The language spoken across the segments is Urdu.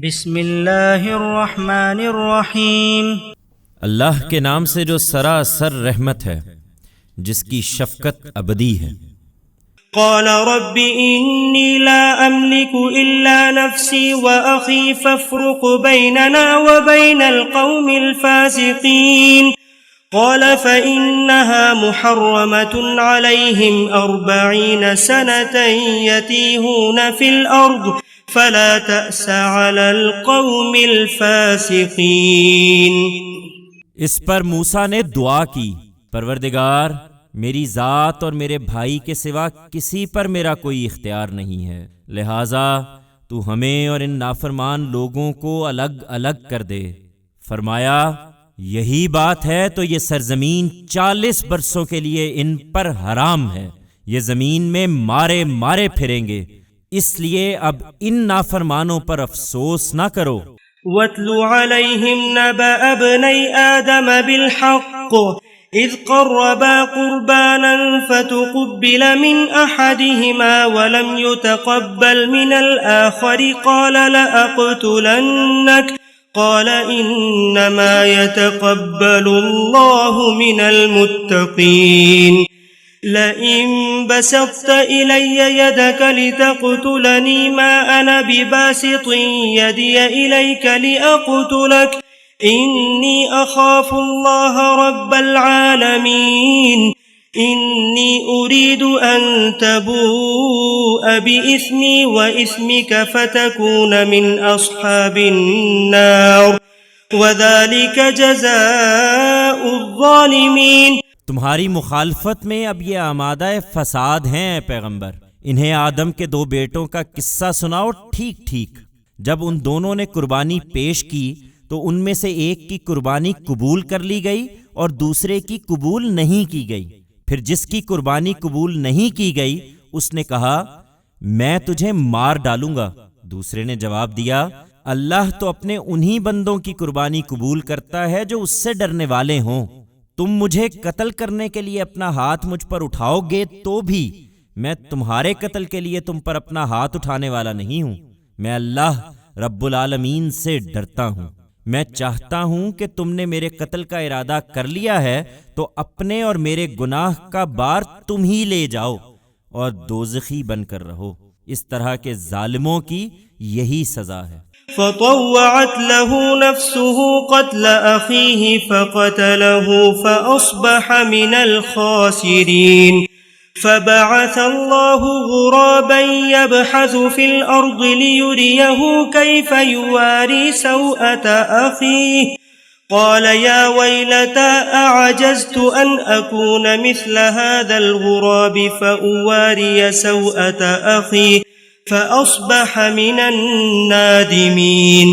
بسم اللہ الرحمن الرحیم۔ اللہ کے نام سے جو سراسر رحمت ہے، جس کی شفقت ابدی ہے۔ قال رب إني لا أملك إلا نفسي وأخي فافرق بيننا وبين القوم الفاسقين قال فإنها محرمة عليهم 40 سنة يتيهون في الأرض فلا تأس على القوم الفاسقين۔ اس پر موسیٰ نے دعا کی، پروردگار میری ذات اور میرے بھائی کے سوا کسی پر میرا کوئی اختیار نہیں ہے، لہٰذا تو ہمیں اور ان نافرمان لوگوں کو الگ الگ کر دے۔ فرمایا یہی بات ہے تو یہ سرزمین 40 برسوں کے لیے ان پر حرام ہے، یہ زمین میں مارے مارے پھریں گے، اس لیے اب ان نافرمانوں پر افسوس نہ کرو۔ وَاتْلُ عَلَيْهِمْ نَبَأَ ابْنَيْ آدَمَ بِالْحَقِّ إِذْ قَرَّبَا قُرْبَانًا فَتُقُبِّلَ مِنْ أَحَدِهِمَا وَلَمْ يُتَقَبَّلْ مِنَ الْآخَرِ قَالَ لَأَقْتُلَنَّكَ قَالَ إِنَّمَا يَتَقَبَّلُ اللَّهُ مِنَ الْمُتَّقِينَ لَئِن بَسَطْتَ إِلَيَّ يَدَكَ لِتَقْتُلَنِي مَا أَنَا بِبَاسِطٍ يَدِيَ إِلَيْكَ لِأَقْتُلَكَ إِنِّي أَخَافُ اللَّهَ رَبَّ الْعَالَمِينَ إِنِّي أُرِيدُ أَن تَبُوءَ بِإِثْمِي وَإِثْمِكَ فَتَكُونَ مِنْ أَصْحَابِ النَّارِ وَذَلِكَ جَزَاءُ الظَّالِمِينَ۔ تمہاری مخالفت میں اب یہ آمادہ فساد ہیں اے پیغمبر، انہیں آدم کے 2 بیٹوں کا قصہ سناؤ ٹھیک ٹھیک۔ جب ان دونوں نے قربانی پیش کی تو ان میں سے ایک کی قربانی قبول کر لی گئی اور دوسرے کی قبول نہیں کی گئی۔ پھر جس کی قربانی قبول نہیں کی گئی اس نے کہا میں تجھے مار ڈالوں گا۔ دوسرے نے جواب دیا اللہ تو اپنے انہی بندوں کی قربانی قبول کرتا ہے جو اس سے ڈرنے والے ہوں۔ تم مجھے قتل کرنے کے لیے اپنا ہاتھ مجھ پر اٹھاؤ گے تو بھی میں تمہارے قتل کے لیے تم پر اپنا ہاتھ اٹھانے والا نہیں ہوں۔ میں اللہ رب العالمین سے ڈرتا ہوں۔ میں چاہتا ہوں کہ تم نے میرے قتل کا ارادہ کر لیا ہے تو اپنے اور میرے گناہ کا بار تم ہی لے جاؤ اور دوزخی بن کر رہو۔ اس طرح کے ظالموں کی یہی سزا ہے۔ فطوعت له نفسه قتل أخيه فقتله فأصبح من الخاسرين فبعث الله غرابا يبحث في الأرض ليريه كيف يواري سوءة أخيه قال يا ويلتى أعجزت أن أكون مثل هذا الغراب فأواري سوءة أخي فأصبح من النادمين۔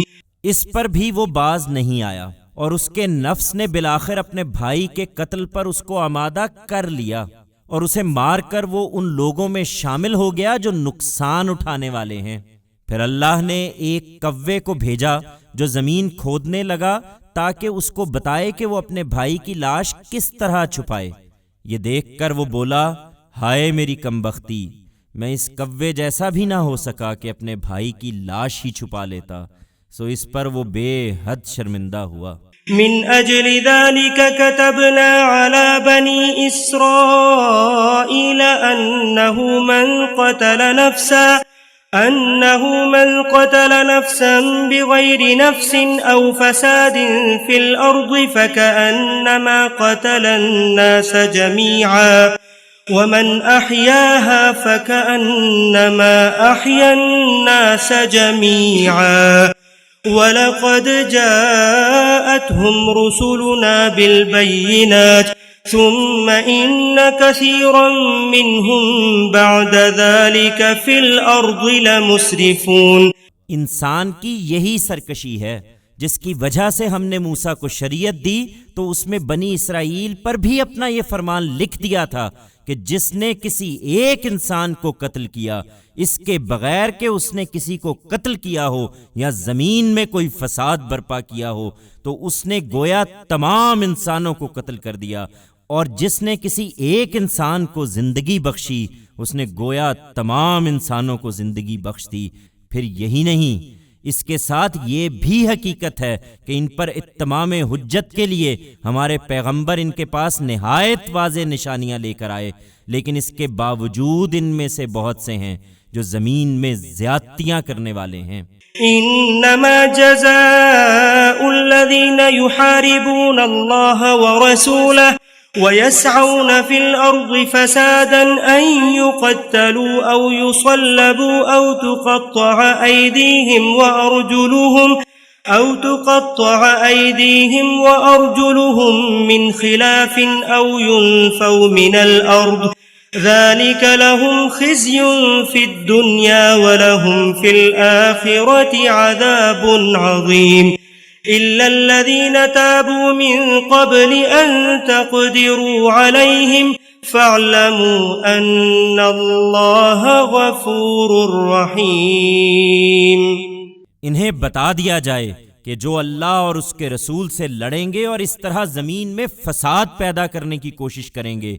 اس پر بھی وہ باز نہیں آیا اور اس کے نفس نے بالآخر اپنے بھائی کے قتل پر اس کو آمادہ کر لیا اور اسے مار کر وہ ان لوگوں میں شامل ہو گیا جو نقصان اٹھانے والے ہیں۔ پھر اللہ نے ایک کوے کو بھیجا جو زمین کھودنے لگا تاکہ اس کو بتائے کہ وہ اپنے بھائی کی لاش کس طرح چھپائے۔ یہ دیکھ کر وہ بولا ہائے میری کمبختی، میں اس کوے جیسا بھی نہ ہو سکا کہ اپنے بھائی کی لاش ہی چھپا لیتا، سو اس پر وہ بے حد شرمندہ ہوا۔ من اجل ذلك كتبنا على بني اسرائيل انه من قتل نفسا بغير نفس او فساد في الارض فكأنما قتل الناس جميعا ومن أحياها فكأنما أحيا الناس جميعا ولقد جاءتهم رسلنا بالبينات ثم إن كثيرا منهم بعد ذلك في الأرض لمسرفون۔ انسان کی یہی سرکشی ہے جس کی وجہ سے ہم نے موسیٰ کو شریعت دی تو اس میں بنی اسرائیل پر بھی اپنا یہ فرمان لکھ دیا تھا کہ جس نے کسی ایک انسان کو قتل کیا اس کے بغیر کہ اس نے کسی کو قتل کیا ہو یا زمین میں کوئی فساد برپا کیا ہو تو اس نے گویا تمام انسانوں کو قتل کر دیا، اور جس نے کسی ایک انسان کو زندگی بخشی اس نے گویا تمام انسانوں کو زندگی بخش دی۔ پھر یہی نہیں، اس کے ساتھ یہ بھی حقیقت ہے کہ ان پر اتمام حجت کے لیے ہمارے پیغمبر ان کے پاس نہایت واضح نشانیاں لے کر آئے، لیکن اس کے باوجود ان میں سے بہت سے ہیں جو زمین میں زیادتیاں کرنے والے ہیں۔ انما جزاء الذين يحاربون الله ورسوله ويسعون في الارض فسادا ان يقتلوا او يصلبوا او تقطع ايديهم وارجلهم من خلاف او ينفوا من الارض ذلك لهم خزي في الدنيا ولهم في الآخرة عذاب عظيم إلا الذين تابوا من قبل أن تقدروا عليهم فاعلموا أن الله غفور رحيم۔ انہیں بتا دیا جائے کہ جو اللہ اور اس کے رسول سے لڑیں گے اور اس طرح زمین میں فساد پیدا کرنے کی کوشش کریں گے،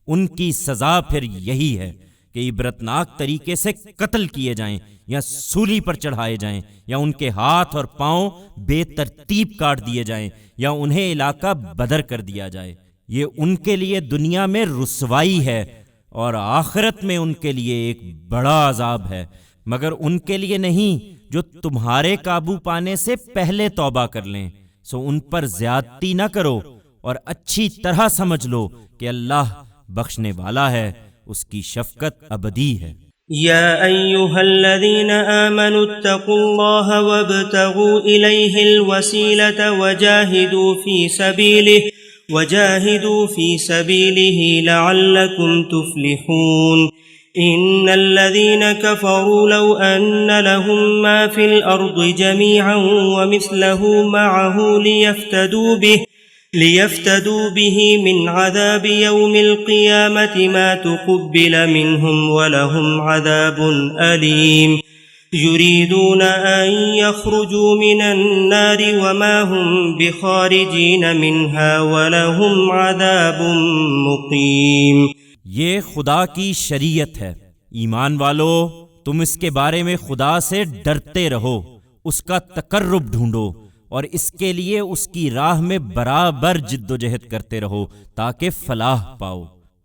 ان کی سزا پھر یہی ہے کہ عبرتناک طریقے سے قتل کیے جائیں یا سولی پر چڑھائے جائیں یا ان کے ہاتھ اور پاؤں بے ترتیب کاٹ دیے جائیں یا انہیں علاقہ بدر کر دیا جائے۔ یہ ان کے لیے دنیا میں رسوائی ہے اور آخرت میں ان کے لیے ایک بڑا عذاب ہے، مگر ان کے لیے نہیں جو تمہارے قابو پانے سے پہلے توبہ کر لیں۔ سو ان پر زیادتی نہ کرو اور اچھی طرح سمجھ لو کہ اللہ بخشنے والا ہے، اس کی شفقت ابدی ہے۔ يا أيها الذين آمنوا اتقوا الله وابتغوا إليه الوسيلة وجاهدوا في سبيله لعلكم تفلحون إن الذين كفروا لو أن لهم ما في الأرض جميعا ومثله معه ليفتدوا به من عذاب يوم القيامة ما تقبل منهم ولهم عذاب أليم يريدون أن يخرجوا من النار وما هم بخارجين منها ولهم عذاب مقيم۔ یہ خدا کی شریعت ہے، ایمان والو تم اس کے بارے میں خدا سے ڈرتے رہو، اس کا تقرب ڈھونڈو اور اس کے لیے اس کی راہ میں برابر جد و جہد کرتے رہو تاکہ فلاح پاؤ۔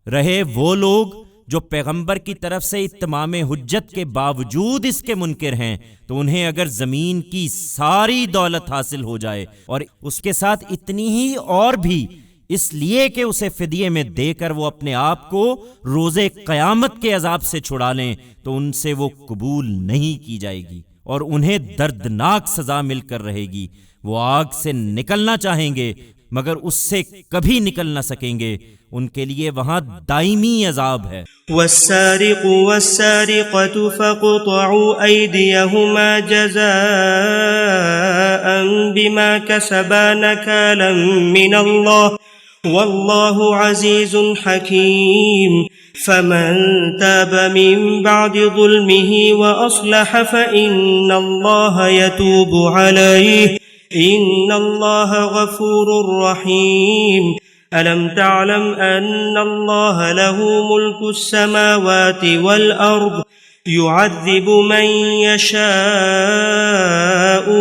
رہے وہ لوگ جو پیغمبر کی طرف سے اتمام حجت کے باوجود اس کے منکر ہیں، تو انہیں اگر زمین کی ساری دولت حاصل ہو جائے اور اس کے ساتھ اتنی ہی اور بھی، اس لیے کہ اسے فدیے میں دے کر وہ اپنے آپ کو روز قیامت کے عذاب سے چھڑا لیں، تو ان سے وہ قبول نہیں کی جائے گی اور انہیں دردناک سزا مل کر رہے گی۔ وہ آگ سے نکلنا چاہیں گے مگر اس سے کبھی نکل نہ سکیں گے، ان کے لیے وہاں دائمی عذاب ہے۔ والسارق والسارقة فاقطعوا أيديهما جزاء بما كسبا نكالا من الله والله عزيز حكيم فمن تاب من بعد ظلمه وأصلح فإن الله يتوب عليه إن الله غفور رحيم ألم تعلم أن الله له ملك السماوات والأرض يعذب من يشاء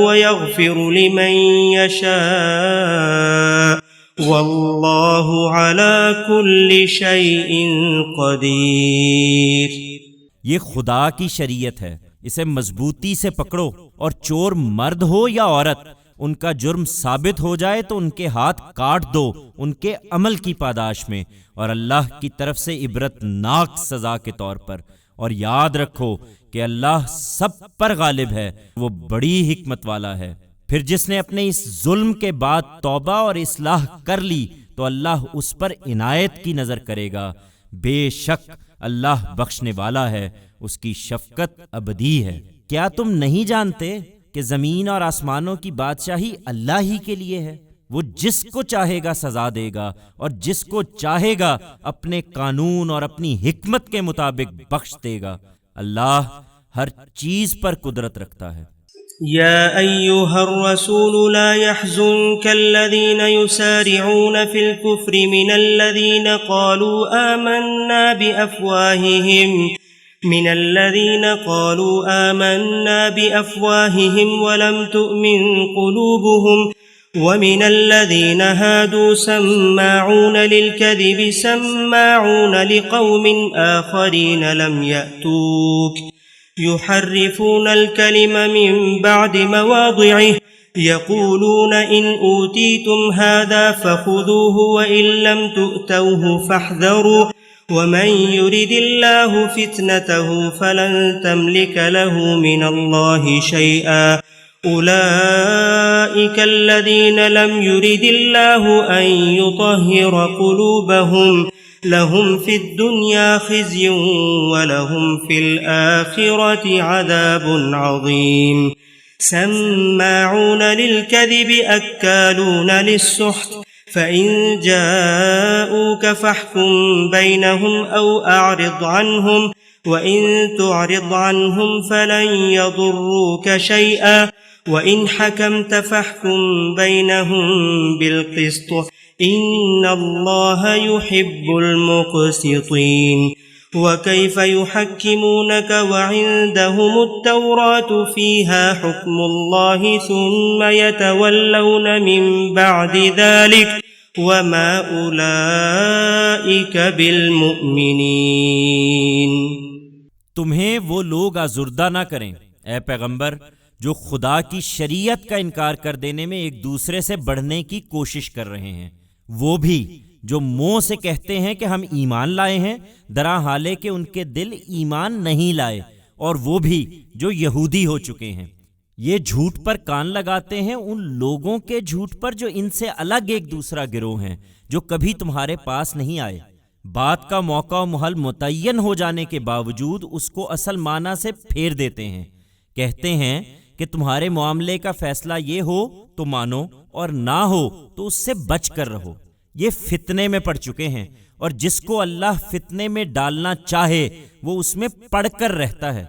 ويغفر لمن يشاء والله على كل شيء قدير۔ یہ خدا کی شریعت ہے، اسے مضبوطی سے پکڑو، اور چور مرد ہو یا عورت، ان کا جرم ثابت ہو جائے تو ان کے ہاتھ کاٹ دو ان کے عمل کی پاداش میں، اور اللہ کی طرف سے عبرتناک سزا کے طور پر۔ اور یاد رکھو کہ اللہ سب پر غالب ہے، وہ بڑی حکمت والا ہے۔ پھر جس نے اپنے اس ظلم کے بعد توبہ اور اصلاح کر لی تو اللہ اس پر عنایت کی نظر کرے گا، بے شک اللہ بخشنے والا ہے، اس کی شفقت ابدی ہے۔ کیا تم نہیں جانتے کہ زمین اور آسمانوں کی بادشاہی اللہ ہی کے لیے ہے؟ وہ جس کو چاہے گا سزا دے گا اور جس کو چاہے گا اپنے قانون اور اپنی حکمت کے مطابق بخش دے گا۔ اللہ ہر چیز پر قدرت رکھتا ہے۔ يا أيها الرسول لا يحزنك الذين يسارعون في الكفر من الذين قالوا آمنا بأفواههم من الذين قالوا آمنا بأفواههم ولم تؤمن قلوبهم ومن الذين هادوا سماعون للكذب سماعون لقوم آخرين لم يأتوك يحرفون الكلم من بعد مواضعه يقولون إن أوتيتم هذا فخذوه وإن لم تؤتوه فاحذروا ومن يرد الله فتنته فلن تملك له من الله شيئا أولئك الذين لم يرد الله أن يطهر قلوبهم لهم في الدنيا خزي ولهم في الآخرة عذاب عظيم سماعون للكذب أكالون للسحت فإن جاءوك فاحكم بينهم أو أعرض عنهم وإن تعرض عنهم فلن يضروك شيئا وإن حكمت فاحكم بينهم بالقسط إن الله يحب المقسطين وكيف يحكمونك وعندهم التوراة فيها حكم الله ثم يتولون من بعد ذلك وما أولئك بالمؤمنين. تمہیں وہ لوگ آزردہ نہ کریں اے پیغمبر جو خدا کی شریعت کا انکار کر دینے میں ایک دوسرے سے بڑھنے کی کوشش کر رہے ہیں، وہ بھی جو منہ سے کہتے ہیں کہ ہم ایمان لائے ہیں درا حالے کہ ان کے دل ایمان نہیں لائے، اور وہ بھی جو یہودی ہو چکے ہیں. یہ جھوٹ پر کان لگاتے ہیں ان لوگوں کے جھوٹ پر جو ان سے الگ ایک دوسرا گروہ ہیں، جو کبھی تمہارے پاس نہیں آئے. بات کا موقع و محل متعین ہو جانے کے باوجود اس کو اصل معنی سے پھیر دیتے ہیں. کہتے ہیں کہ تمہارے معاملے کا فیصلہ یہ ہو تو مانو اور نہ ہو تو اس سے بچ کر رہو. یہ فتنے میں پڑ چکے ہیں، اور جس کو اللہ فتنے میں ڈالنا چاہے وہ اس میں پڑ کر رہتا ہے.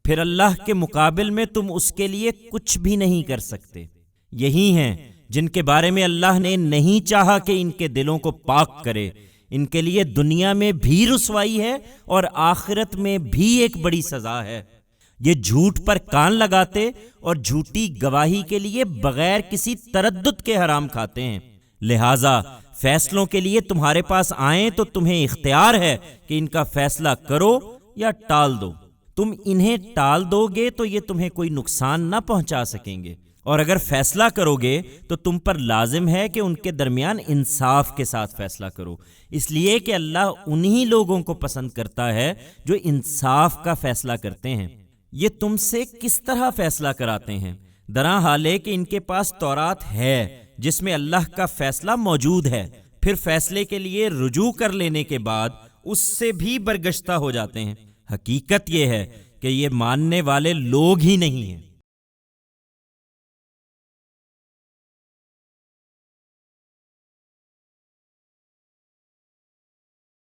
پھر اللہ کے مقابل میں تم اس کے لیے کچھ بھی نہیں کر سکتے. یہی ہیں جن کے بارے میں اللہ نے نہیں چاہا کہ ان کے دلوں کو پاک کرے. ان کے لیے دنیا میں بھی رسوائی ہے اور آخرت میں بھی ایک بڑی سزا ہے. یہ جھوٹ پر کان لگاتے اور جھوٹی گواہی کے لیے بغیر کسی تردد کے حرام کھاتے ہیں. لہٰذا فیصلوں کے لیے تمہارے پاس آئیں تو تمہیں اختیار ہے کہ ان کا فیصلہ کرو یا ٹال دو. تم انہیں ٹال دو گے تو یہ تمہیں کوئی نقصان نہ پہنچا سکیں گے، اور اگر فیصلہ کرو گے تو تم پر لازم ہے کہ ان کے درمیان انصاف کے ساتھ فیصلہ کرو، اس لیے کہ اللہ انہی لوگوں کو پسند کرتا ہے جو انصاف کا فیصلہ کرتے ہیں. یہ تم سے کس طرح فیصلہ کراتے ہیں درا حالے کہ ان کے پاس تورات ہے جس میں اللہ کا فیصلہ موجود ہے، پھر فیصلے کے لیے رجوع کر لینے کے بعد اس سے بھی برگشتہ ہو جاتے ہیں. حقیقت یہ ہے کہ یہ ماننے والے لوگ ہی نہیں ہیں.